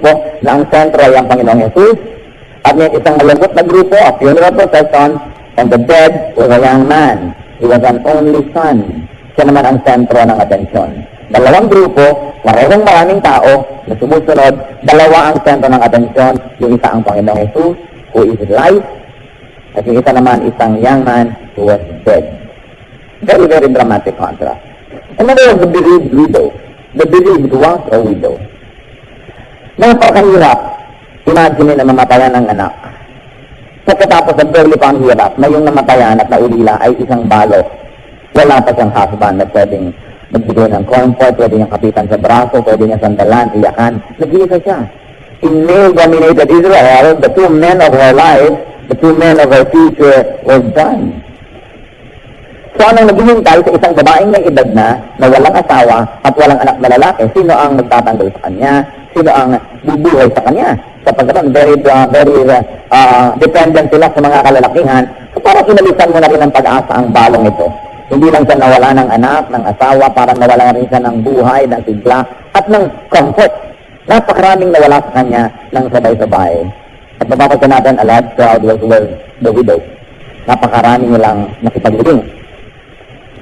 grupo na ang sentro ay ang Panginoong Jesus, at may isang malambot na grupo, a funeral procession, and the dead was a young man. He was an only son. Siya naman ang sentro ng atensyon. Dalawang grupo, parehong maraming tao na sumusunod, dalawa ang sentro ng atensyon, yung isa ang Panginoong Jesus, who is life, at yung isa naman isang young man who was dead. Very, very dramatic contrast. And then there was the bereaved widow. The bereaved was a widow. Napakahirap. Imagine na mamatayan ng anak. Pagkatapos ng very panghirap na yung namatayan at naulila ay isang balot. Wala pa siyang husband na pwedeng magbigay ng comfort, pwede niyang kapitan sa braso, pwede niyang sandalan, iyakan. Nag-iisa siya. In male-dominated Israel, the two men of her life, the two men of her future were done. So anong naghihintay sa isang babaeng may edad na walang asawa at walang anak na lalaki? Sino ang magtatanggol sa kanya? Sino ang bubuhay sa kanya? Sapagkat very dependent sila sa mga kalalakihan. So parang inalisan mo na rin ang pag-asa ang balong ito. Hindi lang siya nawala ng anak, ng asawa, parang nawala rin siya ng buhay, ng sigla, at ng comfort. Napakaraming nawala sa kanya ng sabay-sabay. At mapapansin natin, a large crowd was the widow. Napakarami nilang nakipaglibing.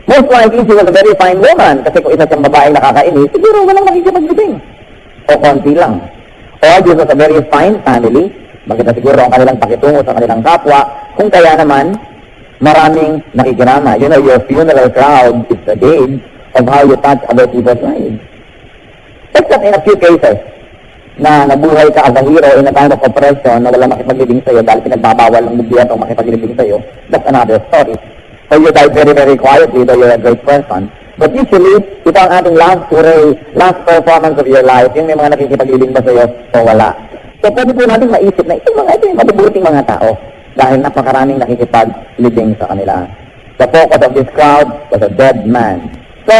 Most likely, she was a very fine woman. Kasi kung isa siyang babaeng nakakainis, siguro walang nakikipaglibing. O konti lang. Or this was a very fine family. Maganda siguro ang kanilang pakitungo sa kanilang kapwa. Kung kaya naman, maraming nakikirama. You know, your funeral crowd is the gauge of how you touch other people's lives. Except in a few cases, na nabuhay ka as a hero in a time of oppression na walang makipaglibing sa'yo dahil pinagbabawal ng gobyerno makipaglibing sa'yo, that's another story. So you die very, very quietly, though you're a great person. But usually, ito ang ating last performance of your life, yung may mga nakikipaglibing ba sa'yo o wala. So pwede po natin maisip na ito yung mabubuting mga tao dahil napakaraming nakikipaglibing sa kanila. The focus of this crowd was a dead man. So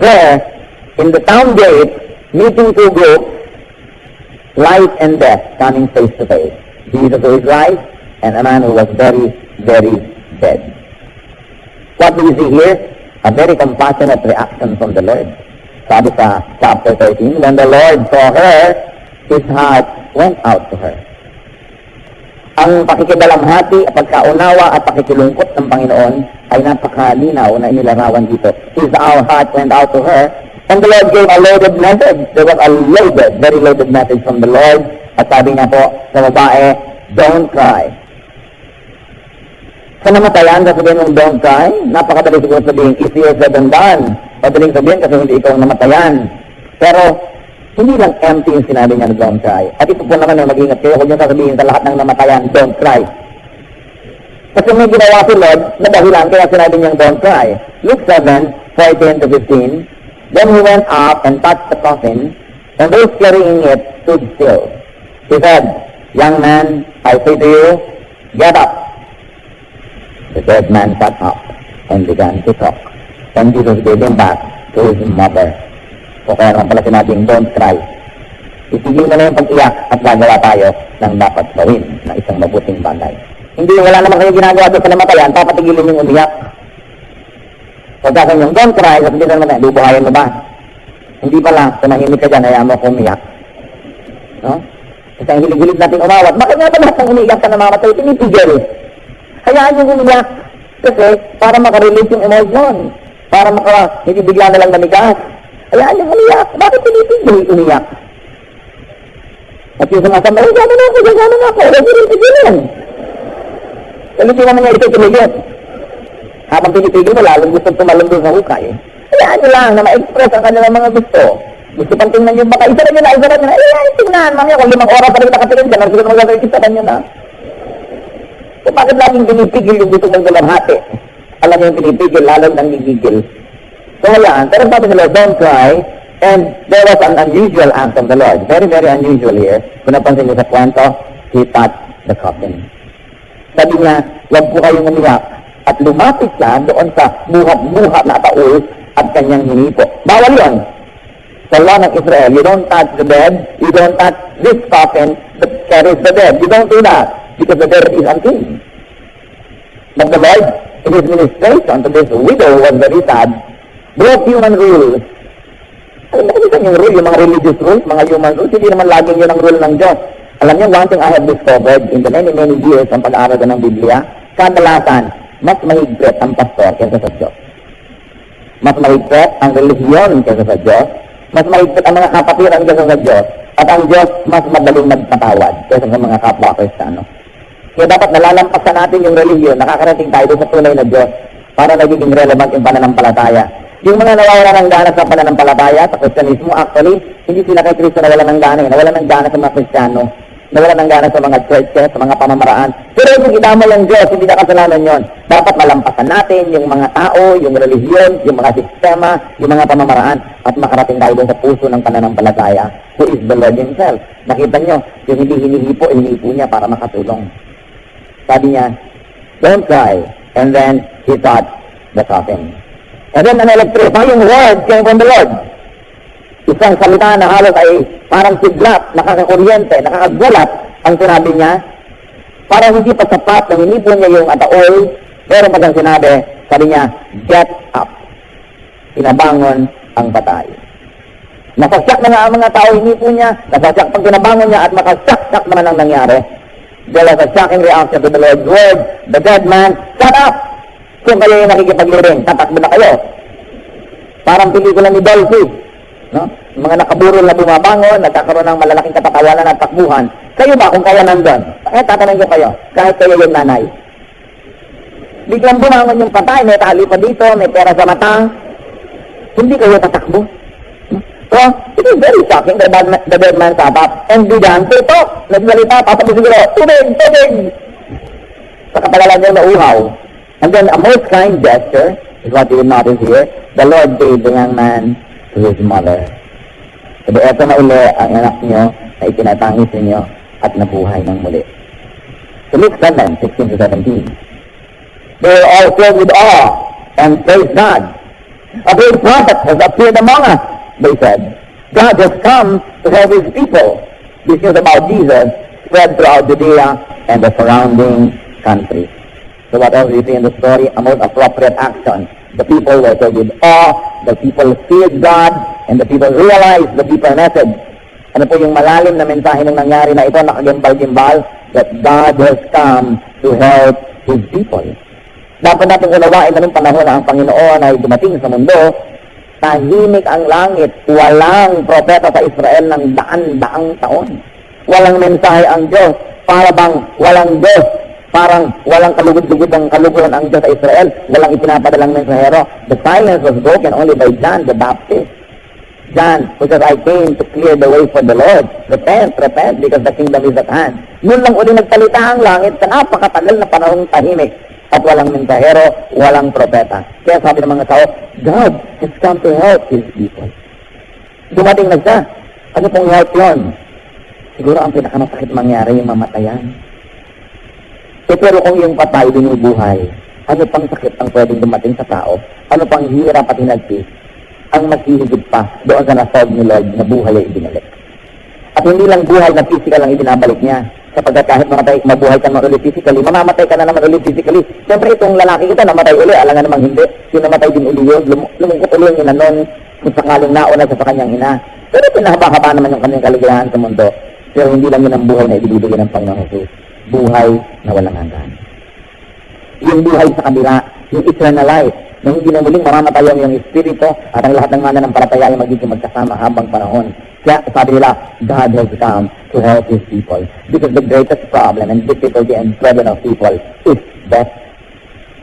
there, in the town gate, meeting two groups, life and death coming face to face. Jesus who is life, and a man who was very, very dead. What do we see here? A very compassionate reaction from the Lord. Sabi sa chapter 13, when the Lord saw her, his heart went out to her. Ang pakikidalamhati, pagkaunawa at pakikilungkot ng Panginoon ay napakalinaw na inilarawan dito. His our heart went out to her, and the Lord gave a loaded message. There was a loaded, very loaded message from the Lord. At sabi niya po sa babae, don't cry. Sa namatayan, sabihin mong don't cry, napakadali siguro sabihin, easier said than done. Madaling sabihin kasi hindi ikaw namatayan. Pero, hindi lang empty yung sinabi niya na don't cry. At ito po naman ay mag-ingat kayo, huwag niyo sasabihin sa lahat ng namatayan, don't cry. Kasi may ginawa si Lord na dahilan kaya sinabi niyang don't cry. Luke 7:14-15, then he went up and touched the coffin, and those carrying it stood still. He said, young man, I say to you, get up. The dead man sat up and began to talk. And Jesus gave him back to his mother. O kaya naman pala sinabing, don't cry. Itigil mo na yung pag-iyak at gagawa tayo ng dapat gawin na isang mabuting bagay. Hindi, wala naman kayo ginagawa doon sa namatayan, papatigilin yung umiyak. Pagkakan yung don't cry, sabihin na naman, bubuhayin mo ba? Hindi pala, tumahimik ka dyan, hayaan mo ako umiyak. No? Kasi ang hilig-hilig natin umawat, bakit nga ba lahat ng umiyak ka na mamatay, tinipigil? Hayaan yung umiyak. Kasi, para makarelate yung emotion. Para hindi bigla na lang namigas. Hayaan yung umiyak. Bakit tinipigil umiyak? At yung sumasama, gano'n ako. Huwag tinipigilin. Kasi hindi naman niya ito tinigil. Habang tinipigil mo, lalong gusto tumalong doon sa hukay. Hayaan nyo lang na ma-express ang kanilang mga gusto. Gusto pang tingnan yung baka, isa rin nila. Hayaan, tingnan. Mamaya, kung 5 oras pa rin nakatingin dyan, siguro magagawin sa kanya na. So, bakit laging pinipigil yung gusto mong dalamhati? Alam niyo yung pinipigil, lalo nang gigigil. So, ayan. Pero sabi sa Lord, don't cry. And there was an unusual act of the Lord. Very, very unusual here. Kung napansin niyo sa kwento, he touched the coffin. Sabi niya, huwag po kayong umiyak. At lumapit siya doon sa buhat-buhat na taul at kanyang hinipo. Bawal yun. Sa law ng Israel, you don't touch the dead, you don't touch this coffin that carries the dead. You don't do that. Because the dead is unclean. But the Lord, in his ministration to this widow, was very sad, broke human rules. Ay, minsan yung rule, yung mga religious rules, mga human rules, hindi naman laging yun ang rule ng Diyos. Alam niyo, one thing I have discovered in the many, many years ang pag-aaral ng Biblia, kadalasan, mas mahigpit ang pastor kaysa sa Diyos. Mas mahigpit ang relihiyon kaysa sa Diyos, mas mahigpit ang mga kapatiran kaysa sa Diyos, at ang Diyos mas madaling magpatawad kaysa sa mga kapwa Kristiyano. Kaya dapat nalalampasan natin yung relihiyon, nakakarating tayo sa tunay na Diyos para nagiging relevant yung pananampalataya. Yung mga nawawala ng gana sa pananampalataya, sa Kristyanismo, actually, hindi sila kay Kristo nawala ng gana. Nawala ng gana sa mga Kristiyano, nawala ng gana sa mga churches, sa mga pamamaraan. Pero yung idamay ang Diyos, hindi na kasalanan yon. Dapat malampasan natin yung mga tao, yung relihiyon, yung mga sistema, yung mga pamamaraan, at makarating tayo doon sa puso ng pananampalataya, who is the Lord Himself. Nakita nyo, yung hindi hinihipo niya para makatulong. Sabi niya, don't cry. And then, he touched the coffin. And then, an electrifying word came from the Lord. Isang salita na halos ay parang siglap, nakakakuryente, nakakagulat ang sinabi niya. Parang hindi pa sapat na hinipon niya yung ataol, pero pag ang sinabi, sabi niya, get up. Pinabangon ang patay. Nasasyak na nga ang mga tao, hinipon niya, nasasyak pag pinabangon niya at makasyak naman ang nangyari. There was a shocking reaction to the Lord's word. The dead man, shut up! Kung kayo yung nakikipagliring, tatakbo na kayo. Parang pelikula ni Dolphy. No? Mga nakaburol na bumabangon, nagkakaroon ng malalaking katatawanan at takbuhan. Kayo ba kung kaya nandun? Tatanong ko kayo, kahit kayo yung nanay. Biglang bumangon yung patay, may tali pa dito, may pera sa mata. Hindi kayo tatakbo. So, it is very shocking that the dead man sat up and began to talk. Nagsalita, pasabi siguro, tubig! Sa katagalan niya nauhaw. And then a most kind gesture is what you will notice here. The Lord gave the young man to his mother. Sabi, eto na uli ang anak niyo na itinatangis ninyo at nabuhay ng muli. So Luke 7, 16 to 17. They were all filled with awe and praised God. A great prophet has appeared among us, they said. God has come to help his people. This news about Jesus spread throughout Judea and the surrounding country. So what else we see in the story? A most appropriate action. The people were filled with awe, the people feared God, and the people realized the deeper message. Ano po yung malalim na mensahe ng nangyari na ito, nakagimbal-gimbal, that God has come to help his people. Dapat natin unawain na ng panahon na ang Panginoon ay dumating sa mundo, tahimik ang langit, walang propeta sa Israel ng daan-daang taon. Walang mensahe ang Diyos, para bang walang Diyos, parang walang kalugod-lugod ang kaluguran ang Diyos sa Israel, walang ipinapadalang mensahero. The silence was broken only by John the Baptist. John, who said, I came to clear the way for the Lord. Repent, because the kingdom is at hand. Noon lang uli nagsalita ang langit sa napakatagal na panahong tahimik. At walang mensahero, walang propeta. Kaya sabi ng mga tao, God has come to help his people. Dumating na siya. Ano pong help yun? Siguro ang pinakamasakit mangyari yung mamatayan. Pero kung yung patay binubuhay, ano pang sakit ang pwedeng dumating sa tao? Ano pang hirap at hinagpis? Ang maghihigit pa doon sa nasolve ni Lord na buhay ay ibinalik. At hindi lang buhay na physical ang ibinabalik niya. Sapagkat kahit mabuhay ka naman ulit physically, mamamatay ka na naman ulit physically. Siyempre itong lalaki ito namatay ulit, alangan namang hindi. Sinamatay din uli yun, lumungkot uli yung inanon kung sakaling nauna sa kanyang ina. Pero pinahaba-haba naman yung kanyang kaligayahan sa mundo. Pero hindi lang yun ang buhay na ibibigay ng Panginoon Jesus. Buhay na walang hanggan. Yung buhay sa kabila, yung eternal life, na hindi na muling mamamatay yung espiritu at ang lahat ng mananampalataya ay magiging magkasama habang panahon. Kaya sabi nila, God has come to help his people. Because the greatest problem and difficulty and problem of people is death.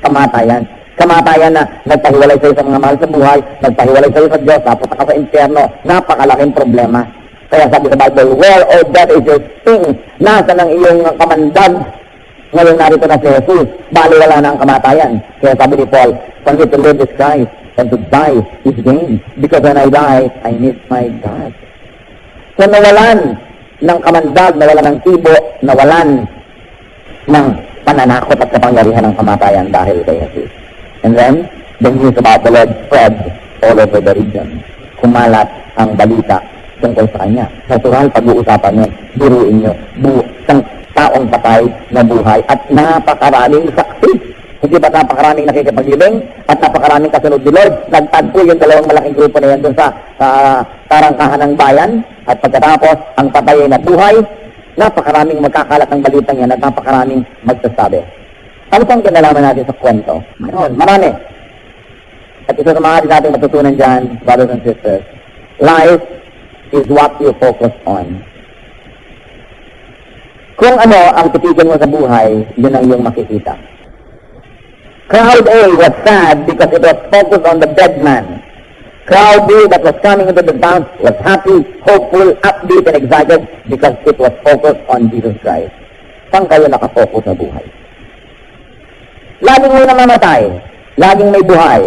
Kamatayan. Kamatayan na nagpahiwalay sa'yo sa mga mahal sa buhay, nagpahiwalay sa'yo sa Diyos, tapos ka sa impyerno, napakalaking problema. Kaya sabi sa Bible, where, O death, is your sting? Nasaan ang iyong kamandag? Ngayon narito na si Jesus, baliwala na ang kamatayan. Kaya sabi ni Paul, for me to live is Christ, and to die is gain. Because when I die, I miss my God. So nawalan ng kamandag, nawalan ng tibo, nawalan ng pananakot at kapangyarihan ng kamatayan dahil kay Jesus. And then, the news about the Lord spread all over the region. Kumalat ang balita tungkol sa kanya. Natural, pag-uusapan nyo, biruin nyo, isang taong patay na buhay at napakaraming saksi. positive at napakaraming nakikipaglibing at napakaraming kasunod ni Lord. Nagtagpo yung dalawang malaking grupo na yan dun sa tarangkahan ng bayan at pagkatapos ang patay ay nabuhay, napakaraming magkakalat ng balitang yan at napakaraming magsasabi. Ano pang kinalaman natin sa kwento? Marami. At ito sa mga natin matutunan dyan, brothers and sisters. Life is what you focus on. Kung ano ang titigan mo sa buhay, yun ang iyong makikita. Crowd A was sad because it was focused on the dead man. Crowd B that was coming into the town was happy, hopeful, upbeat, and excited because it was focused on Jesus Christ. Saan kayo nakafocus sa buhay? Laging may namamatay, laging may buhay,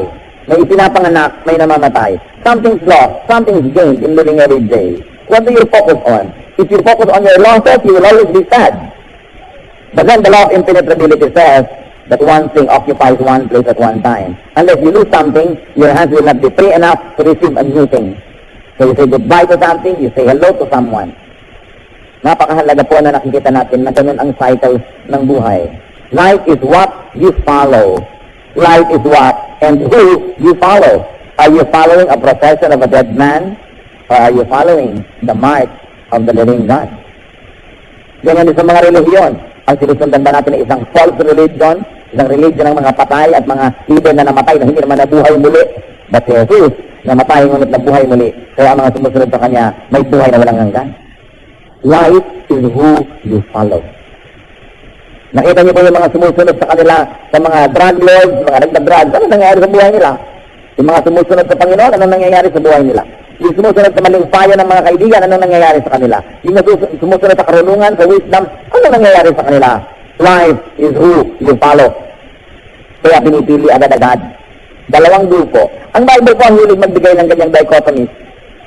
may ipinapanganak, may namamatay. Something's lost, something's gained in living every day. What do you focus on? If you focus on your losses, you will always be sad. But then the law of impenetrability says that one thing occupies one place at one time. Unless you lose something, your hands will not be free enough to receive a new thing. So you say goodbye to something, you say hello to someone. Napakahalaga po na nakikita natin na ganun ang cycle ng buhay. Life is what you follow. Life is what and who you follow. Are you following a procession of a dead man? Or are you following the mark of the living God? Ganyan din sa mga relihiyon. Ang sinusundan ba natin ay isang false religion, isang religion ng mga patay at mga leader na namatay na hindi naman nabuhay muli. But Jesus, namatay ngunit nabuhay muli. Kaya ang mga sumusunod sa Kanya, may buhay na walang hanggan. Life is who you follow. Nakita niyo po yung mga sumusunod sa kanila, sa mga drug lords, mga nagda-drugs, ano nangyayari sa buhay nila? Yung mga sumusunod sa Panginoon, ano nangyayari sa buhay nila? Yung sumusunod sa maling payo ng mga kaibigan, ano nangyayari sa kanila? Yung sumusunod sa karunungan, sa wisdom, ano nangyayari sa kanila? Life is who you follow. Kaya pinipili agad-agad. Dalawang grupo. Ang Bible po ang hilig magbigay ng ganyang dichotomies.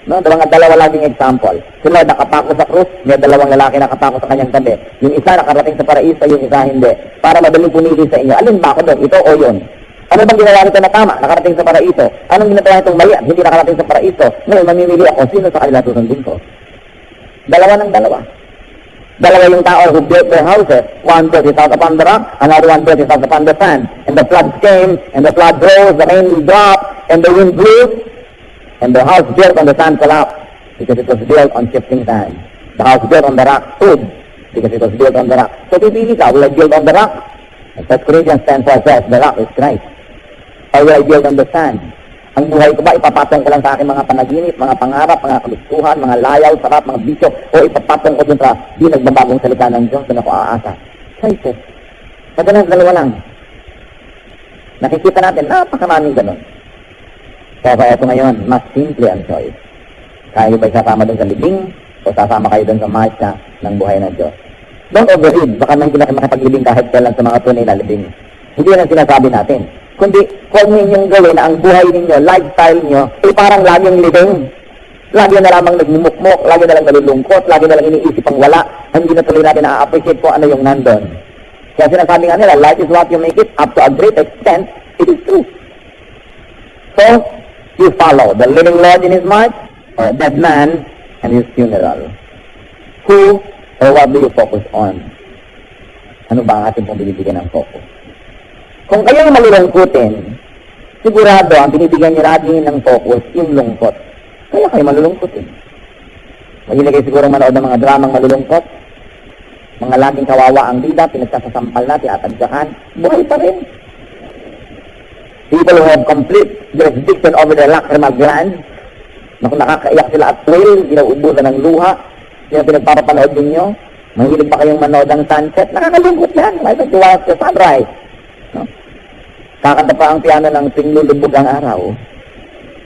No? Dalawa laging example. Si Lord nakapako sa krus, may dalawang lalaki nakapako sa kanyang tabi. Yung isa nakarating sa paraiso, yung isa hindi. Para madaling pumili sa inyo. Alin ba ako doon? Ito o yun? Ano bang ginawa nito na tama? Nakarating sa paraiso. Anong ginagawa nitong mali? Hindi nakarating sa paraiso. Ngayon, mamimili ako. Sino sa kanila susundin ko? Dalawa ng dalawa. Dalawa yung tao who built their houses. One built his house upon the rock, another one built his house upon the sand. And the floods came, and the flood rose, the rain dropped, and the wind blew, and the house built on the sand collapsed, because it was built on shifting sand. The house built on the rock stood, because it was built on the rock. So pipili ka, will I build on the rock? And 1 Corinthians 10:4 says, the rock is Christ. Or will I build on the sand? Ang buhay ko ba, ipapatong ko lang sa aking mga panaginip, mga pangarap, mga kalustuhan, mga layaw, sarap, mga bisyo, o ipapatong ko dun sa di nagbabagong salita ng Diyos na ako aasa? Choices. Madalas dalawa lang. Nakikita natin, napakaraming ganun. Kaya ito ngayon, mas simple ang choice. Kaya ba isasama dun sa libing, o sasama kayo dun sa marcha ng buhay ng Diyos? Don't overread. Baka may hindi na makapaglibing kahit kailan sa mga tunay na libing. Hindi yan ang sinasabi natin. Kundi, huwag ninyong gawin na ang buhay ninyo, lifestyle nyo, ay parang laging living. Lagi na lamang nagmumukmok, lagi na lang nalulungkot, lagi na lang iniisip ang wala. Hindi na tuloy natin na-appreciate kung ano yung nandun. Kaya sinasabi nga nila, life is what you make it, up to a great extent, it is true. So, you follow the living Lord in His march, or a dead man and His funeral. Who or what do you focus on? Ano ba ang ating pong binibigyan ng focus? Kung kayo'y malulungkutin, sigurado ang binibigyan niyo lagi ng focus, yung lungkot. Kaya kayo malulungkutin. Mahilig kayo siguro manood ng mga dramang malulungkot. Mga laging kawawa ang bida, pinagsasasampal na, tinatagyakan. Buhay pa rin. People who have complete jurisdiction over their lacrimal glands, na kung nakakaiyak sila at will, ginauubusan ng luha, yung pinagpapapanood ninyo, mahilig pa kayong manood ng sunset, nakakalungkot yan. Like to watch the sunrise. No? Kakanta pa ang piano ng Tuwing Lulubog ang Araw.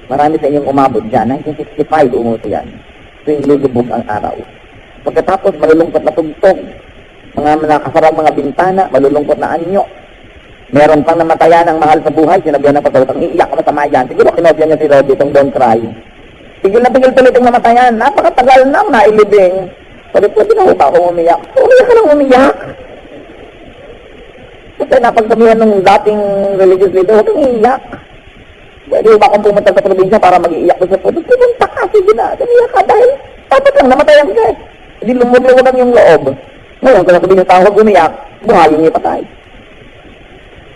Marami sa inyong umabot dyan. 1965 umuto yan. Tuwing Lulubog ang Araw. Pagkatapos, malulungkot na tugtog. Mga nakasarang mga bintana, malulungkot na anyo. Meron pang namatayan ng mahal sa buhay. Sinabihan ng patulotang, iiyak ko na sa mayan. Siguro kinopya niya si Roddy itong Don't Cry. Tigil na tigil tuloy itong namatayan. Napakatagal na nailibing. Sabi po, di na ba ako umiyak? Umiyak ka lang umiyak. Kasi napagsabihan ng dating religious leader, huwag kang iiyak. Pwede ba akong pumunta sa probinsya para mag-iiyak ko sa puto? Pumunta ka, sige na. Umiyak ka dahil dapat lang namatayan ka eh. Hindi lumulungan lang yung loob. Ngayon, kung sabihin ng tao, huwag umiyak, buhayin niya patay.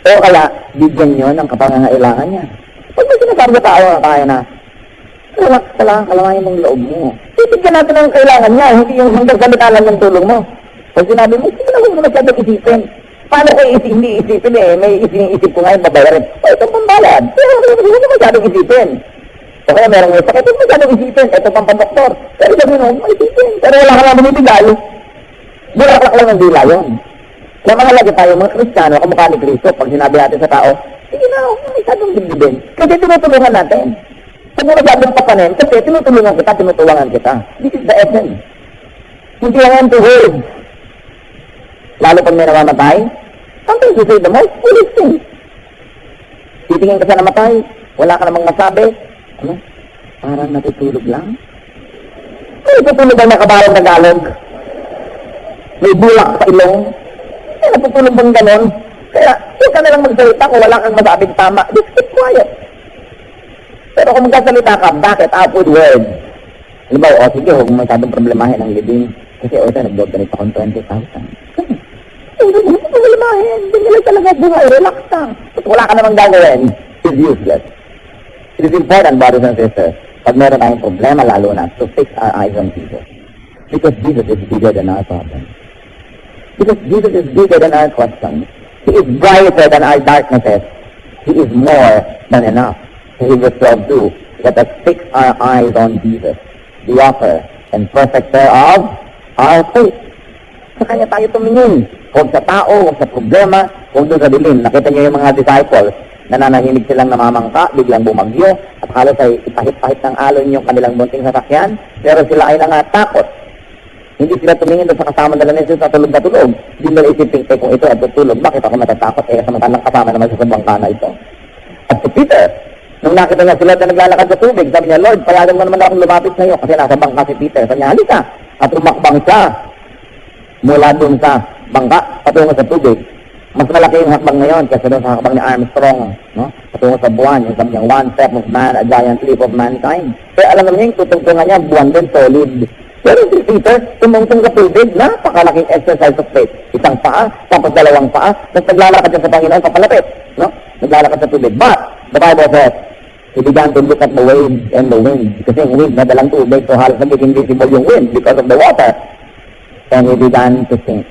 O kaya, bigyan nyo ng kapangangailangan niya. Pag may sinasabi sa tao na kaya na, relax ka lang, kalamayin mong loob mo. Titigyan natin ang kailangan niya, hindi yung hanggang salita lang ng tulong mo. Pag sinabi mo, sige na huwag mo masyadong isipin. Paano ko hindi isipin eh? May isip ko ngayon, babayarin. O, ito pambalad. Pero huwag mo masyadong isipin. O kaya merong may sakit, huwag mo masyadong isipin. Ito pang pandoktor. Pero sabi mo, huwag mo isipin. Pero wala ka lang binibigay. Bulaklak lang ng dila yun. Kaya mahalaga tayo, mga Kristiyano, kamukha ni Kristo, pag sinabi natin sa tao, sige na, huwag mo masyadong binibigay. Kasi tinutulungan natin. Huwag mo masyadong papanin, kasi tinutulungan kita, tinutulangan kita. This is the essence. Hindi lang to words. Lalo pag may namamatay, sometimes you say the most foolish things. Titingin ka sa namatay, wala ka namang masabi. Ano? Parang natutulog lang. May natutulog bang nakabarang Tagalog? May bulak sa ilong? May natutulog bang ganon? Kaya, huwag ka nalang magsalita kung wala kang masabing tama. Just keep quiet. Pero kung magkasalita ka, bakit outward words? Halimbawa, o sige, huwag mo masyadong problemahin ang living. Kasi o, nag-vlog ganito akong 20,000. Hindi mo problemahin. Hindi nila talaga buhay. Relax ka. At wala ka namang gagawin. It's useless. It is important, brothers and sisters, pag meron tayong problema, lalo na, to fix our eyes on Jesus. Because Jesus is bigger than our problems. Because Jesus is bigger than our questions. He is brighter than our darknesses. He is more than enough. So Hebrews 12:2, let us fix our eyes on Jesus, the author and perfecter of our faith. Sa kanya tayo tumingin. Huwag sa tao, huwag sa problema, huwag doon sa dilim. Nakita niyo yung mga disciples, nananahimik silang namamangka, biglang bumagyo, at halos ay ipahit-pahit ng alon yung kanilang bunting sasakyan, pero sila ay nangatakot. Hindi sila tumingin doon sa kasama nila ni Jesus na tulog na tulog. Hindi nila isipin, kung ito ay tutulog, bakit ako natatakot? Samantalang kasama naman sa bangka na ito. At si Peter, nung nakita niya sila na naglalakad sa tubig, sabi niya, Lord, payagan mo naman akong lumapit sa iyo, kasi nasa bangka si Peter. Sabi niya, halika, at umakbang siya mula doon sa bangka, patungo sa tubig. Mas malaki yung hakbang ngayon kasi doon sa hakbang ni Armstrong, no? Patungo sa buwan, yung sabi niya, one step of man, a giant leap of mankind. Kaya alam naman niya, yung tutungtungan niya, buwan din, solid. Pero si Peter, tumungtong sa tubig, napakalaking exercise of faith. Isang paa, tapos dalawang paa, tapos naglalakad siya sa Panginoon, papalapit, no? Naglalakad sa tubig. But, the Bible says, he began to look at the waves and the wind. Kasi yung wind, nadalang tubig, so halos nagiging visible yung wind because of the water. And he began to sink.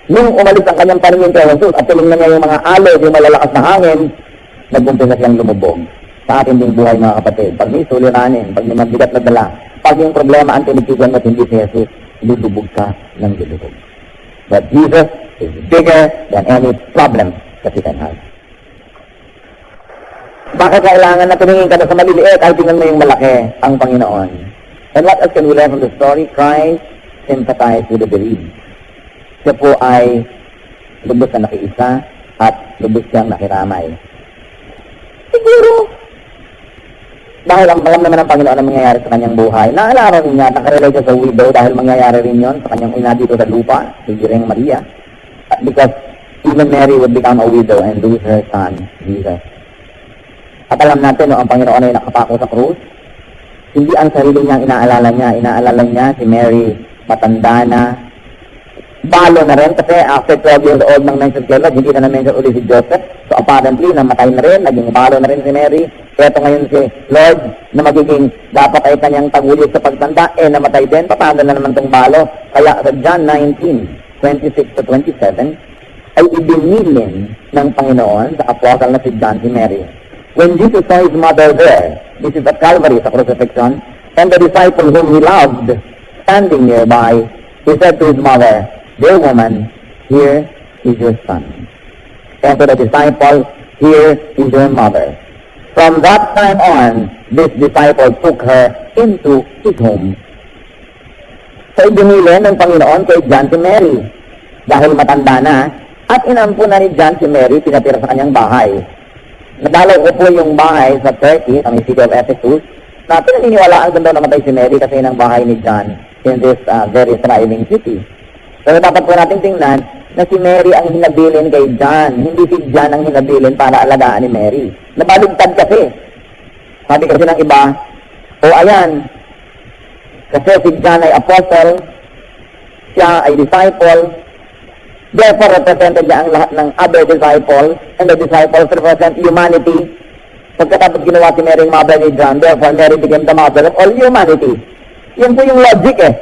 Nung umalis ang kanyang paningin kay Jesus at tulong na niya yung mga alog, yung malalakas na hangin, nag-umpisa siyang lumubog. Sa ating ding buhay, mga kapatid, pag may suliranin, pag may mabigat na dala, pag yung problema ang tinitigan mo at hindi si Jesus, lulubog ka ng lulubog. But Jesus is bigger than any problem that you can have. Bakit kailangan na tumingin ka na sa maliliit ay tingnan mo yung malaki, ang Panginoon? And what else can we learn from the story? Christ sympathized with the bereaved. Siya po ay lubos na nakiisa at lubos siyang nakiramay. Siguro, dahil ang alam naman ng Panginoon ang mangyayari sa kanyang buhay, naalala rin niya, nakarelate siya sa widow dahil mangyayari rin yon sa kanyang ina dito sa lupa, si Gireng Maria. Because even Mary would become a widow and lose her son, Jesus. At alam natin, no, ang Panginoon ay nakapako sa krus. Hindi ang sarili niyang inaalala niya si Mary, matanda na, balo na rin kasi after 12 years old nang mention kay Lord, hindi na na-mention ulit si Joseph. So apparently, namatay na rin, naging balo na rin si Mary. Kaya ito ngayon si Lord, na magiging dapat ay kanyang tagulit sa pagtanda, namatay din, paano na naman itong balo? Kaya sa John 19:26-27, ay ibinilin ng Panginoon sa apostle na si John si Mary. When Jesus saw his mother there, this is at Calvary sa crucifixion, and the disciple whom he loved, standing nearby, he said to his mother, "Dear woman, here is your son." And to the disciple, "Here is your mother." From that time on, this disciple took her into his home. So ibinilin ng Panginoon kay John si Mary, dahil matanda na, at inampo na ni John si Mary, pinatira sa kanyang bahay. Nadalaw ko po yung bahay sa Turkey, sa city of Ephesus, na pinaniniwalaan kung daw namatay si Mary kasi yun ang bahay ni John in this very thriving city. Pero dapat po natin tingnan na si Mary ang hinabilin kay John. Hindi si John ang hinabilin para alagaan ni Mary. Nabaligtad kasi. Sabi kasi ng iba, ayan, kasi si John ay apostle, siya ay disciple, Therefore, represented niya ang lahat ng other disciples, and the disciples represent humanity. Pagkatapos ginawa si Mary mother ni John, therefore Mary became the mother of all humanity. Yun po yung logic eh.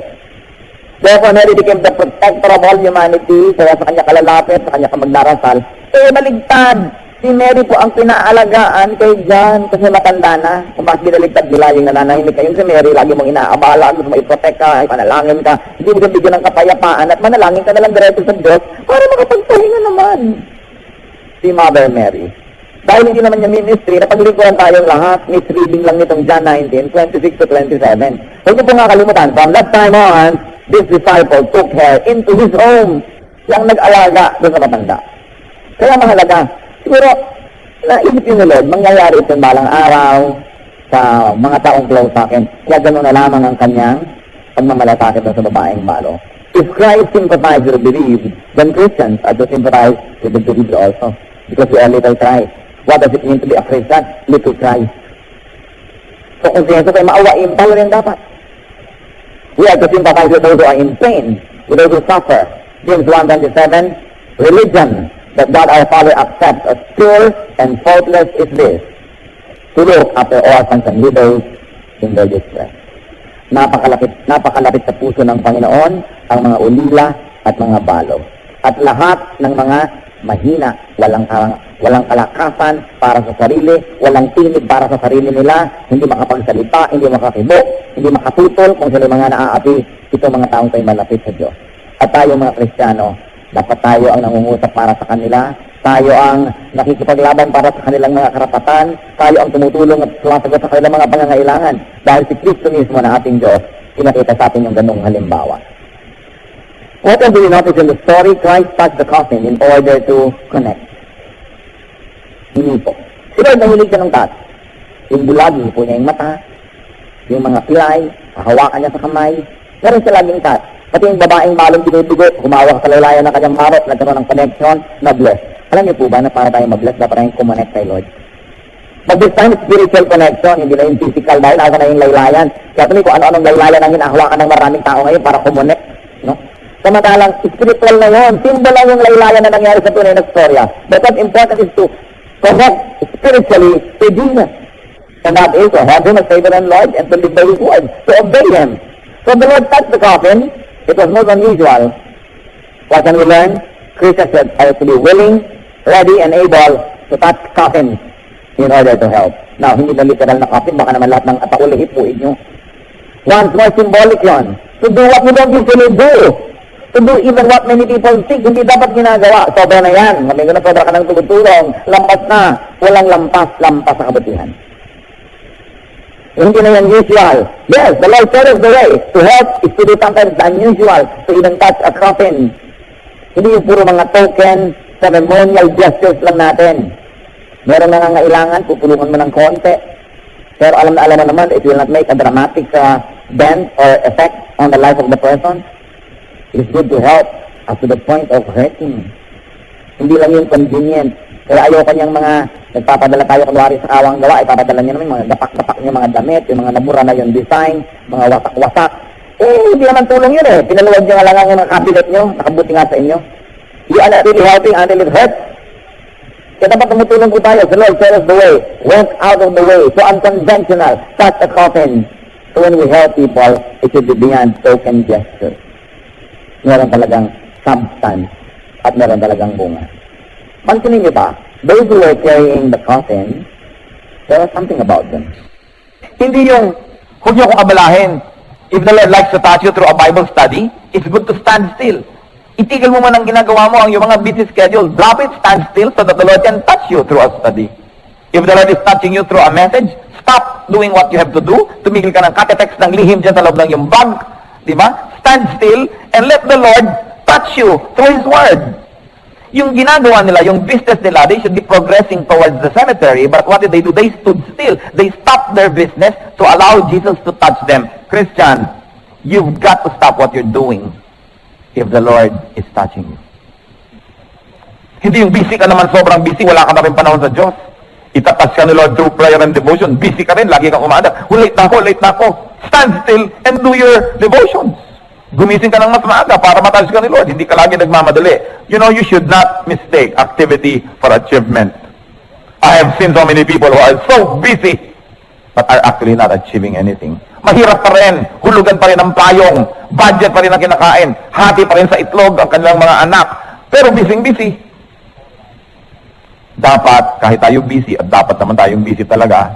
Therefore, Mary became the protector of all humanity, kaya sa kanya kalalapit, sa kanya ka magdarasal. Baligtad. Si Mary po ang pinaalagaan kay John kasi matanda na. Kung bakit binaligtad nila yung nananahimik kayo si Mary, lagi mong inaabala, gusto mo i-protect ka, ipanalangin ka, hindi mo bigyan ng kapayapaan at manalangin ka na lang diretso sa Diyos para makapagpahinga naman. Si Mother Mary. Dahil hindi naman niya ministry, napaglingkuran tayong lahat, misreading lang nitong John 19, 26 to 27. Huwag niyo po nga kalimutan, from that time on, this disciple took her into his home. Siyang nag-alaga doon sa matanda. Kaya mahalaga, siguro, naisip yun ni Lord, mangyayari ito balang araw sa mga taong close sa akin. Kaya gano'n na lamang ang kanyang pagmamalasakit sa babaeng balo. If Christ sympathized with the believed, then Christians are to sympathize with the believed also. Because we are little Christ. What does it mean to be a Christian? Little Christ. So kung siya tayo maawain, tayo rin dapat. We are to sympathize with those who are in pain, with those who suffer. James 1:27, religion that God our Father accepts as pure and faultless is this, to look after orphans and widows in their distress. Napakalapit sa puso ng Panginoon ang mga ulila at mga balo. At lahat ng mga mahina, walang kalakasan para sa sarili, walang tinig para sa sarili nila, hindi makapagsalita, hindi makakibo, hindi makatutol kung sila mga naaapi, ito mga taong tayo malapit sa Diyos. At tayo mga Kristiyano, dapat tayo ang nangungusap para sa kanila, tayo ang nakikipaglaban para sa kanilang mga karapatan, tayo ang tumutulong at sumasagot sa kanilang mga pangangailangan. Dahil si Kristo mismo na ating Diyos, pinakita sa atin yung ganung halimbawa. What else do we notice in the story? Christ touched the coffin in order to connect. Hindi po. Si Lord nahilig siya ng touch. Yung bulag, po niya yung mata, yung mga pilay, hahawakan niya sa kamay. Meron siya laging touch. Pati yung babaeng balong tinutugo, humawak sa laylayan ng kanyang marot, nagkaroon ng connection, na-bless. Alam niyo po ba na para tayong mag-bless, dapat tayong kumonect kay Lord? But this time, spiritual connection, hindi na yung physical, dahil ako na yung laylayan. Kaya tuloy ko ano-anong laylayan ang hinahawakan ng maraming tao ngayon para kumonect. No? Samantalang spiritual na yun, symbol lang yung laylayan na nangyari sa tunay na storya. But what's important is to connect spiritually to Jesus. And that is to have Him as Savior and Lord and to live by His word, to obey Him. So the Lord touched the coffin. It was not unusual. What can we learn? Christians are to be willing, ready, and able to touch coffins in order to help. Now, hindi na literal na coffin, baka naman lahat ng atauli ipuin nyo. Once more symbolic yon. To do what you don't usually do. To do even what many people think, hindi dapat ginagawa. Sobra na yan. Mamin ko na sobra ka ng tugutulong. Lampas na. Walang lampas sa kabutihan. Hindi na yan usual. Yes, the Lord showed us the way. To help is to do sometimes unusual. To even touch a coffin. Hindi yung puro mga token, ceremonial gestures lang natin. Meron na nangangailangan, tutulungan mo ng konti. Pero alam mo naman, it will not make a dramatic dent or effect on the life of the person. It is good to help up to the point of hurting. Hindi lang yung convenient. Kaya ayoko niyang mga nagpapadala tayo kunwari sa kawang gawa, ipapadala niyo naman yung mga dapak-dapak niyo, mga damit, yung mga nabura na yung design, mga wasak-wasak. Hindi naman tulong yun eh. Pinaluwag niyo nga lang ang mga cabinet niyo, nakabuti nga sa inyo. You are not really helping until it hurts. Kaya dapat tumutulong po tayo. The Lord showed us the way, went out of the way, so unconventional, touch a coffin. So when we help people, it should be beyond token gestures. Meron talagang substance at meron talagang bunga. Pansinin niyo ba, those who were carrying the coffin, there was something about them. Hindi yung, huwag niyo akong abalahin. If the Lord likes to touch you through a Bible study, it's good to stand still. Itigil mo man ang ginagawa mo, ang iyong mga busy schedule. Drop it, stand still, so that the Lord can touch you through a study. If the Lord is touching you through a message, stop doing what you have to do. Tumigil ka ng katetext ng lihim dyan sa loob ng iyong bag. Diba? Stand still and let the Lord touch you through His Word. Yung ginagawa nila, yung business nila, they should be progressing towards the cemetery, but what did they do? They stood still. They stopped their business to allow Jesus to touch them. Christian, you've got to stop what you're doing if the Lord is touching you. Hindi yung busy ka naman, sobrang busy, wala ka na rin panahon sa Diyos. Itatouch ka ni Lord through prayer and devotion. Busy ka rin, lagi kang umaanda. Late na ako. Stand still and do your devotions. Gumising ka ng mas maaga para matouch ka ni Lord. Hindi ka lagi nagmamadali. You know, you should not mistake activity for achievement. I have seen so many people who are so busy but are actually not achieving anything. Mahirap pa rin, hulugan pa rin ang payong, budget pa rin ang kinakain, hati pa rin sa itlog ang kanilang mga anak, pero busy. Dapat, kahit tayo busy, at dapat naman tayong busy talaga,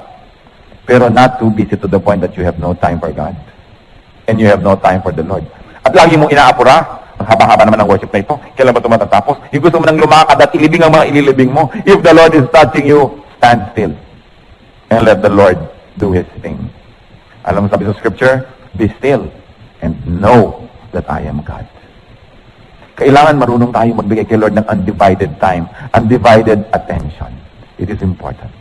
pero not too busy to the point that you have no time for God. And you have no time for the Lord. At lagi mong inaapura, ang haba-haba naman ng worship na ito, kailan ba ito matatapos? Yung gusto mo nang lumakad at ilibing ang mga ililibing mo. If the Lord is touching you, stand still. And let the Lord do His thing. Alam mo sabi sa scripture, be still and know that I am God. Kailangan marunong tayo magbigay kay Lord ng undivided time, undivided attention. It is important.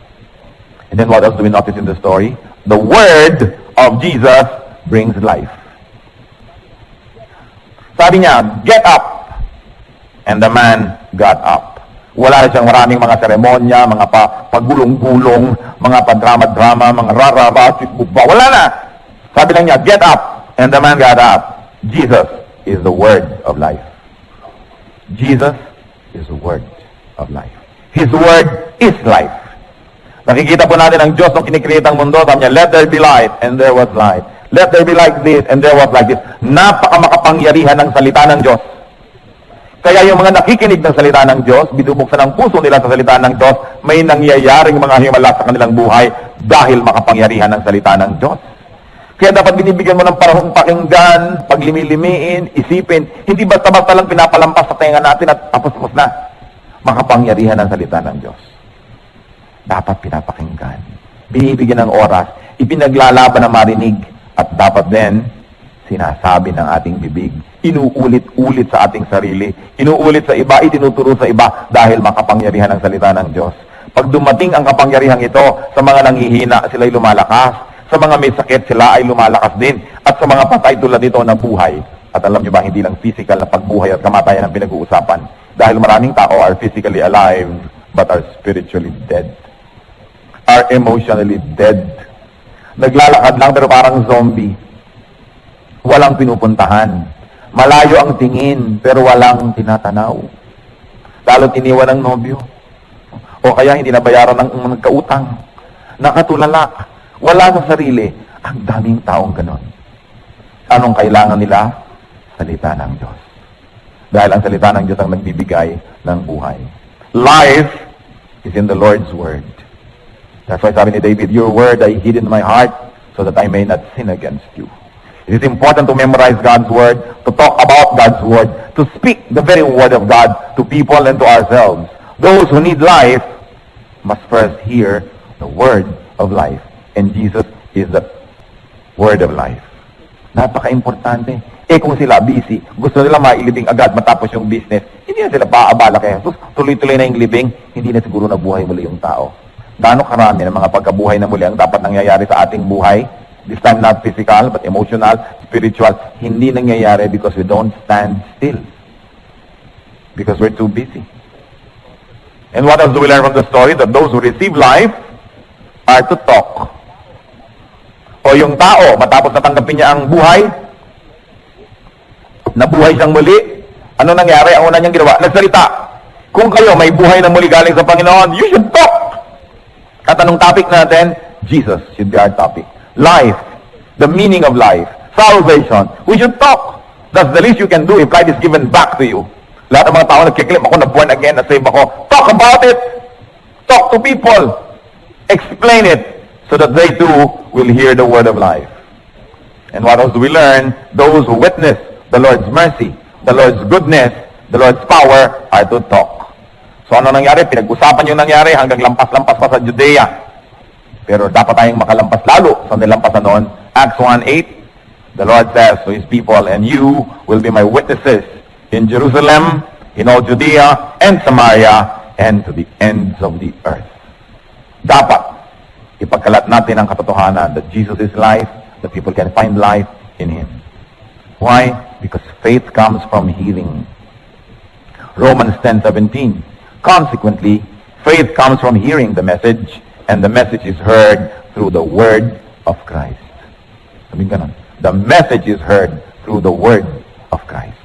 And then what else do we notice in the story? The word of Jesus brings life. Sabi niya, get up. And the man got up. Wala na siyang maraming mga seremonya, mga pagulong-gulong, mga padrama-drama, mga rarara, sitbukba. Wala na. Sabi lang niya, get up. And the man got up. Jesus is the word of life. Jesus is the word of life. His word is life. Nakikita po natin ang Diyos nung kinikreate ang mundo. Sabi niya, let there be light, and there was light. Let there be like this, and there was like this. Napakamakapangyarihan ng salita ng Diyos. Kaya yung mga nakikinig ng salita ng Diyos, binubuksan ang puso nila sa salita ng Diyos, may nangyayaring mga himala sa kanilang buhay dahil makapangyarihan ng salita ng Diyos. Kaya dapat binibigyan mo ng parahong pakinggan, paglimilimiin, isipin. Hindi basta-basta lang pinapalampas sa tenga natin at tapos na. Makapangyarihan ng salita ng Diyos. Dapat pinapakinggan. Binibigyan ng oras, ipinaglalaban na marinig, at dapat din sinasabi ng ating bibig. Inuulit-ulit sa ating sarili. Inuulit sa iba, itinuturo sa iba dahil makapangyarihan ang salita ng Diyos. Pag dumating ang kapangyarihan ito, sa mga nanghihina, sila'y lumalakas. Sa mga may sakit, sila ay lumalakas din. At sa mga patay tulad nito na buhay. At alam nyo ba, hindi lang physical na pagbuhay at kamatayan ang pinag-uusapan. Dahil maraming tao are physically alive, but are spiritually dead. Are emotionally dead. Naglalakad lang pero parang zombie. Walang pinupuntahan. Malayo ang tingin, pero walang tinatanaw. Lalo't iniwan ng nobyo. O kaya hindi nabayaran ng nagkautang. Nakatulala. Wala sa sarili. Ang daming taong ganon. Anong kailangan nila? Salita ng Diyos. Dahil ang salita ng Diyos ang nagbibigay ng buhay. Life is in the Lord's word. That's why sabi ni David, your word I hid in my heart so that I may not sin against you. It is important to memorize God's word, to talk about God's word, to speak the very word of God to people and to ourselves. Those who need life must first hear the word of life. And Jesus is the word of life. Napaka-importante. Kung sila busy, gusto nila mailibing agad matapos yung business, hindi na sila paabala kay Jesus. Tuloy-tuloy na yung living, hindi na siguro nabuhay muli yung tao. Gaano karami ng mga pagkabuhay na muli ang dapat nangyayari sa ating buhay? This time not physical, but emotional, spiritual. Hindi nangyayari because we don't stand still. Because we're too busy. And what else do we learn from the story? That those who receive life are to talk. O yung tao, matapos natanggapin niya ang buhay, nabuhay siyang muli, ano nangyari? Ang una niyang ginawa, nagsalita. Kung kayo may buhay na muli galing sa Panginoon, you should talk. At anong topic natin? Jesus should be our topic. Life, the meaning of life, salvation. We should talk. That's the least you can do if life is given back to you. Lahat ng mga tao nagkiklip ako, na-born again, na-save ako. Talk about it. Talk to people. Explain it so that they too will hear the word of life. And what else do we learn? Those who witness the Lord's mercy, the Lord's goodness, the Lord's power are to talk. So ano nangyari? Pinag-usapan yung nangyari hanggang lampas-lampas pa sa Judea. Pero dapat tayong makalampas lalo sa nilampasan noon. Acts 1:8, the Lord says to His people, and you will be my witnesses in Jerusalem, in all Judea, and Samaria, and to the ends of the earth. Dapat ipagkalat natin ang katotohanan that Jesus is life, that people can find life in Him. Why? Because faith comes from hearing. Romans 10:17. Consequently, faith comes from hearing the message, and the message is heard through the word of Christ. Sabihin ganun. The message is heard through the word of Christ.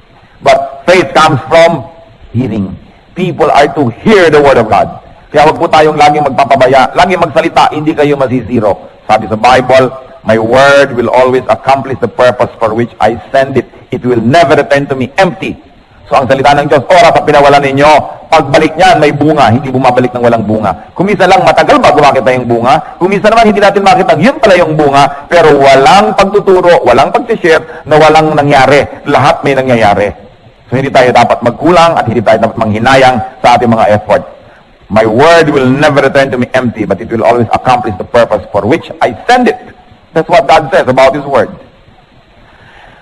But faith comes from hearing. People are to hear the Word of God. Kaya wag po tayong laging magpapabaya, laging magsalita, hindi kayo masisiro. Sabi sa Bible, my word will always accomplish the purpose for which I send it. It will never return to me empty. So ang salita ng Diyos, oras at pinawalan ninyo, pagbalik niyan, may bunga, hindi bumabalik ng walang bunga. Kumisa lang, matagal bago makita yung bunga. Kumisa naman, hindi natin makita, yun pala yung bunga, pero walang pagtuturo, walang pag-share, na walang nangyari. Lahat may nangyayari. So hindi tayo dapat magkulang at hindi tayo dapat manghinayang sa ating mga effort. My word will never return to me empty, but it will always accomplish the purpose for which I send it. That's what God says about His word.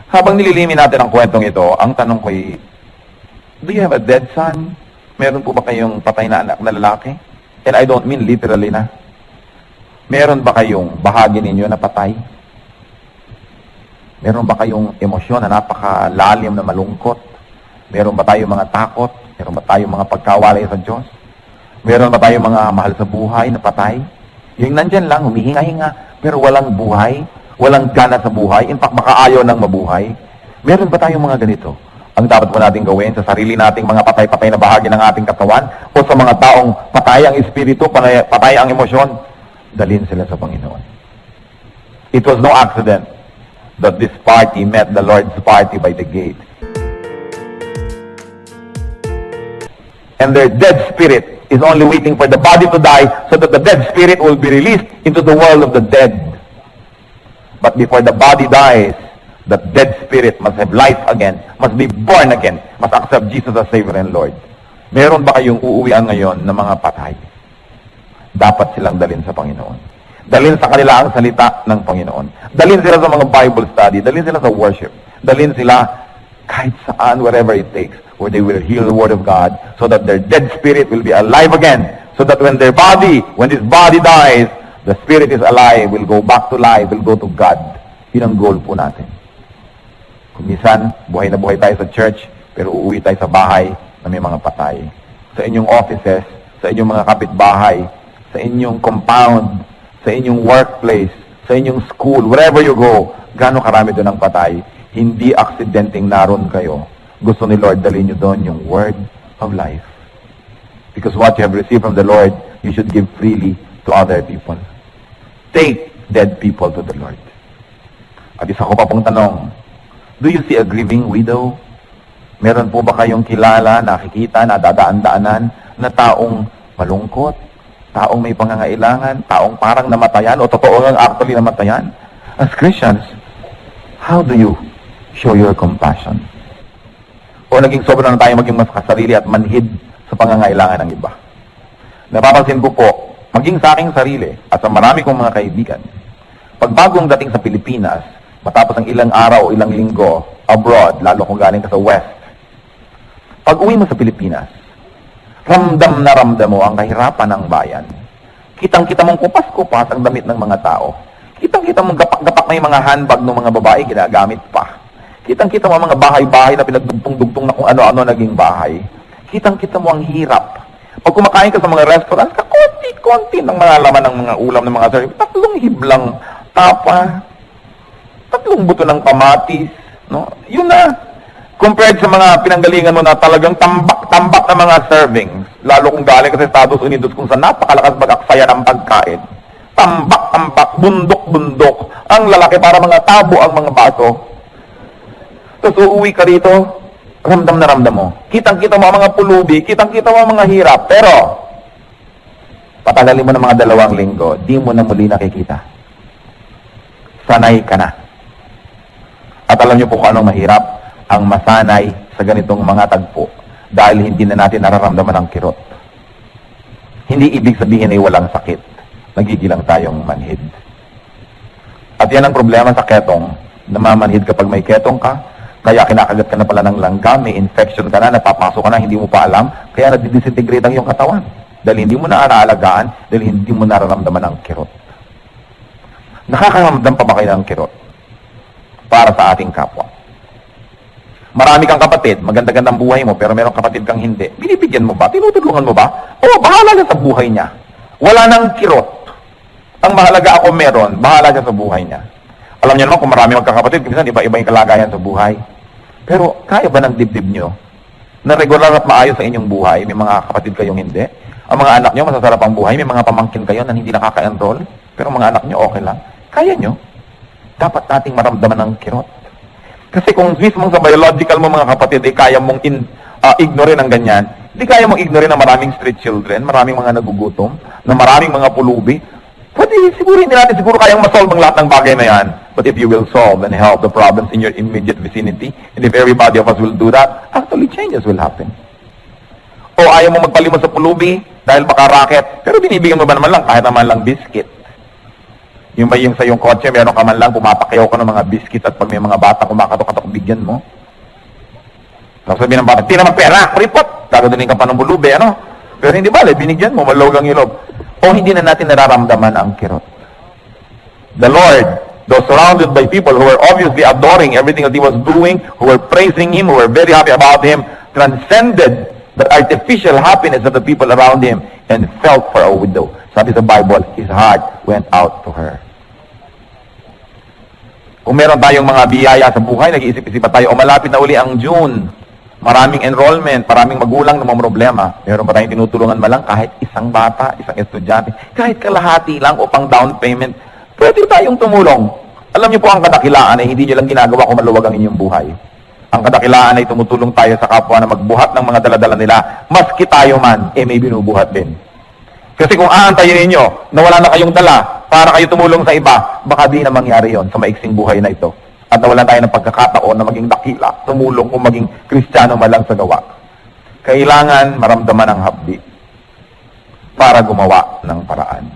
Habang nililimin natin ang kwentong ito, ang tanong ko ay, do you have a dead son? Meron po ba kayong patay na anak na lalaki? And I don't mean literally na. Meron ba kayong bahagi ninyo na patay? Meron ba kayong emosyon na napakalalim na malungkot? Meron ba tayong mga takot? Meron ba tayong mga pagkawalay sa Diyos? Meron ba tayong mga mahal sa buhay na patay? Yung nandyan lang, humihinga-hinga, pero walang buhay, walang gana sa buhay, in fact, baka ayaw ng mabuhay. Meron ba tayong mga ganito? Ang dapat po natin gawin sa sarili nating mga patay-patay na bahagi ng ating katawan o sa mga taong patay ang espiritu, patay ang emosyon, dalhin sila sa Panginoon. It was no accident that this party met the Lord's party by the gate. And their dead spirit is only waiting for the body to die so that the dead spirit will be released into the world of the dead. But before the body dies, the dead spirit must have life again, must be born again, must accept Jesus as Savior and Lord. Meron ba kayong uuwian ngayon ng mga patay? Dapat silang dalhin sa Panginoon. Dalhin sa kanila ang salita ng Panginoon. Dalhin sila sa mga Bible study. Dalhin sila sa worship. Dalhin sila kahit saan, wherever it takes, where they will hear the Word of God, so that their dead spirit will be alive again. So that when this body dies, the spirit is alive, will go back to life, will go to God. Yun ang goal po natin. Kung minsan, buhay na buhay tayo sa church, pero uuwi tayo sa bahay na may mga patay. Sa inyong offices, sa inyong mga kapitbahay, sa inyong compound, sa inyong workplace, sa inyong school, wherever you go, gano'ng karami doon ang patay. Hindi aksidenteng naroon kayo. Gusto ni Lord, dalhin nyo doon yung word of life. Because what you have received from the Lord, you should give freely to other people. Take dead people to the Lord. At isa ko pa pong tanong, do you see a grieving widow? Meron po ba kayong kilala, nakikita, nadadaan-daanan na taong malungkot, taong may pangangailangan, taong parang namatayan o totoo ngang actually namatayan? As Christians, how do you show your compassion? O naging sobra na tayo maging mas kasarili at manhid sa pangangailangan ng iba? Napapansin ko po, maging sa aking sarili at sa marami kong mga kaibigan, pag bagong dating sa Pilipinas, matapos ang ilang araw o ilang linggo abroad, lalo kung galing ka sa West, pag uwi mo sa Pilipinas, ramdam na ramdam mo ang kahirapan ng bayan. Kitang-kita mong kupas-kupas ang damit ng mga tao. Kitang-kita mong gapak-gapak na yung mga handbag ng mga babae ginagamit pa. Kitang-kita mo ang mga bahay-bahay na pinagdugtong-dugtong na kung ano-ano naging bahay. Kitang-kita mo ang hirap. Pag kumakain ka sa mga restaurants, kakunti-kunti ng mga laman ng mga ulam ng mga service. 3 hiblang tapa, 3 buto ng kamatis, no? Yun na. Compared sa mga pinanggalingan mo na talagang tambak na mga servings, lalo kung galing ka sa Estados Unidos kung saan napakalakas mag-aksaya ng pagkain. Tambak, bundok. Ang lalaki para mga tabo ang mga baso. Tapos uuwi ka rito, ramdam na ramdam mo. Kitang-kita mo ang mga pulubi, kitang-kita mo ang mga hirap, pero patagalin mo ng mga 2 linggo, di mo na muli nakikita. Sanay ka na. At alam niyo po kung anong mahirap? Ang masanay sa ganitong mga tagpo dahil hindi na natin nararamdaman ang kirot. Hindi ibig sabihin ay walang sakit. Nagigilang tayong manhid. At yan ang problema sa ketong. Namamanhid kapag may ketong ka, kaya kinakagat ka na pala ng langgam, may infection ka na, napapasok ka na, hindi mo pa alam, kaya nadidisintegrate ang iyong katawan. Dahil hindi mo na alaalagaan, dahil hindi mo nararamdaman ang kirot. Nakakaramdam pa ba kayo ng kirot? Para sa ating kapwa. Marami kang kapatid, maganda-gandang buhay mo, pero merong kapatid kang hindi. Binibigyan mo ba? Tinutulungan mo ba? O, bahala ka sa buhay niya. Wala nang kirot. Ang mahalaga ako meron, bahala ka sa buhay niya. Alam niyo naman kung marami magkakapatid, minsan iba-iba yung kalagayan sa buhay. Pero kaya ba ng dibdib nyo na regular at maayos sa inyong buhay? May mga kapatid kayong hindi. Ang mga anak nyo masasarap ang buhay. May mga pamangkin kayo na hindi nakaka-enroll. Pero mga anak nyo okay lang. Kaya nyo. Dapat nating maramdaman ng kirot. Kasi kung mismo sa biological mo mga kapatid, kaya mong ignore ang ganyan, hindi kaya mong ignore na maraming street children, maraming mga nagugutom, na maraming mga pulubi, pwede siguro hindi natin siguro kayang masolve ang lahat ng bagay na yan. But if you will solve and help the problems in your immediate vicinity, and if everybody of us will do that, actually changes will happen. O ayaw mo magpalimot sa pulubi dahil baka racket, pero binibigyan mo ba naman lang kahit naman lang biscuit? Yung ba yung sa yung kotse, meron ka man lang, pumapakayaw ka ng mga biscuit at pag may mga bata kumakatok-katok, bigyan mo. Tapos sabihin ng bata, di naman pera, repot! Dadaling ka pa ng bulubi, ano? Pero hindi bale, binigyan mo, malawag ang ilog. O hindi na natin nararamdaman ang kirot. The Lord, though surrounded by people who were obviously adoring everything that He was doing, who were praising Him, who were very happy about Him, transcended the artificial happiness of the people around Him and felt for a widow. Sabi sa Bible, His heart went out to her. Kung meron tayong mga biyaya sa buhay, nag-iisip-isip pa tayo, o malapit na uli ang June, maraming enrollment, maraming magulang na may problema. Meron pa tayong tinutulungan malang kahit isang bata, isang estudyante, kahit kalahati lang o pang down payment, pwede tayong tumulong. Alam niyo po ang kadakilaan ay hindi niyo lang ginagawa kung maluwag ang inyong buhay. Ang kadakilaan ay tumutulong tayo sa kapwa na magbuhat ng mga daladala nila, maski tayo man, may binubuhat din. Kasi kung aantayin ninyo na wala na kayong dala para kayo tumulong sa iba, baka di na mangyari yon sa maiksing buhay na ito. At nawalan tayo ng pagkakataon na maging dakila, tumulong o maging Kristiyano malang sa gawa. Kailangan maramdaman ang hapdi para gumawa ng paraan.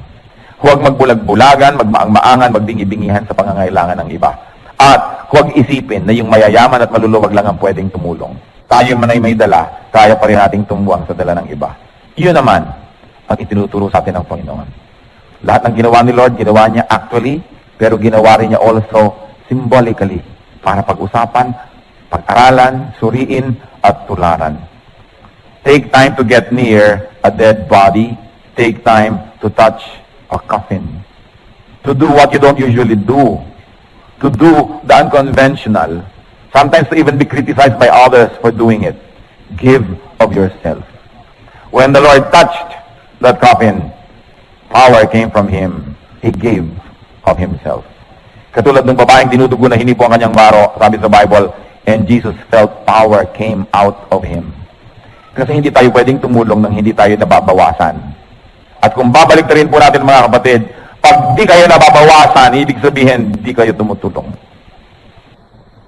Huwag magbulag-bulagan, magmaang-maangan, magdingi-bingihan sa pangangailangan ng iba. At huwag isipin na yung mayayaman at maluluwag lang ang pwedeng tumulong. Tayo man ay may dala, kaya pa rin nating tumuwang sa dala ng iba. Iyon naman ang itinuturo sa atin ng Panginoon. Lahat ng ginawa ni Lord, ginawa niya actually, pero ginawa rin niya also symbolically para pag-usapan, pag-aralan, suriin, at tularan. Take time to get near a dead body. Take time to touch a coffin. To do what you don't usually do. To do the unconventional. Sometimes to even be criticized by others for doing it. Give of yourself. When the Lord touched that coffin, power came from Him. He gave of Himself. Katulad ng babaeng dinudugo na hinipo ang kanyang maro, sabi sa Bible, and Jesus felt power came out of Him. Kasi hindi tayo pwedeng tumulong nang hindi tayo nababawasan. At kung babalik na rin po natin mga kapatid, pag di kayo nababawasan, ibig sabihin, di kayo tumutulong.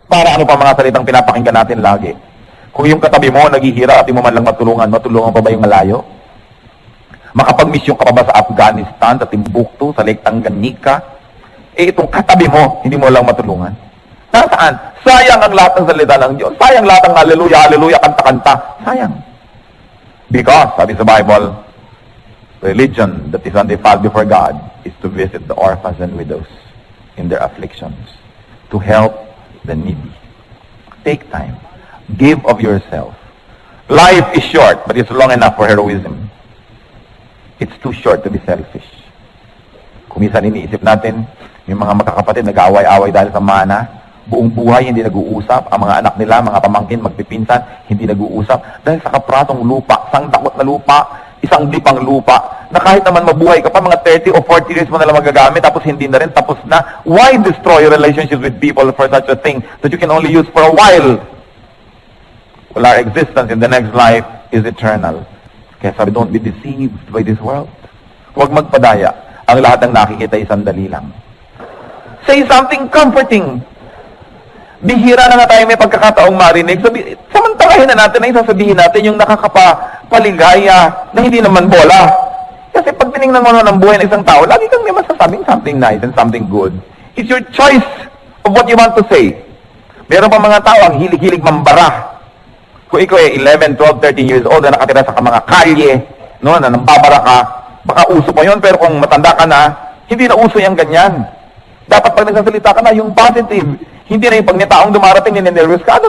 Para ano pa mga salitang pinapakinggan natin lagi? Kung yung katabi mo, naghihirap at di mo man lang matulungan pa ba yung malayo? Makapag-mission ka pa ba sa Afghanistan, sa Timbuktu, sa Lake Tanganyika? Itong katabi mo, hindi mo lang matulungan. Nasaan? Sayang ang lahat ng salita ng Diyos. Sayang lahat ng hallelujah, hallelujah, kanta-kanta. Sayang. Because, sabi sa Bible, religion that is undefiled before God is to visit the orphans and widows in their afflictions, to help the needy. Take time. Give of yourself. Life is short, but it's long enough for heroism. It's too short to be selfish. Kung minsan iniisip natin, yung mga magkakapatid nag-aaway-away dahil sa mana, buong buhay hindi nag-uusap, ang mga anak nila, mga pamangkin, magpipinsan, hindi nag-uusap, dahil sa kapratong lupa, isang dakot na lupa, isang dipang lupa, na kahit naman mabuhay ka pa, mga 30 o 40 years mo na lang magagamit, tapos hindi na rin, tapos na. Why destroy your relationships with people for such a thing that you can only use for a while? Well, our existence in the next life is eternal. Kaya sabi, don't be deceived by this world. Huwag magpadaya. Ang lahat ng nakikita ay sandali lang. Say something comforting. Bihira na nga tayo may pagkakataong marinig. Samantalahin na natin na sasabihin natin yung nakakapaligaya na hindi naman bola. Kasi pag tinignan mo ng buhay ng isang tao, lagi kang may masasabing something nice and something good. It's your choice of what you want to say. Meron pa mga tao ang hilig-hilig mambara. Kung ikaw ay 11, 12, 13 years old na nakatira sa mga kalye, no, na nambabara ka, baka uso pa yun, pero kung matanda ka na, hindi na uso yung ganyan. Dapat pag nagsasalita ka na, yung positive. Hindi na yung pag may taong dumarating, ninenervous ka,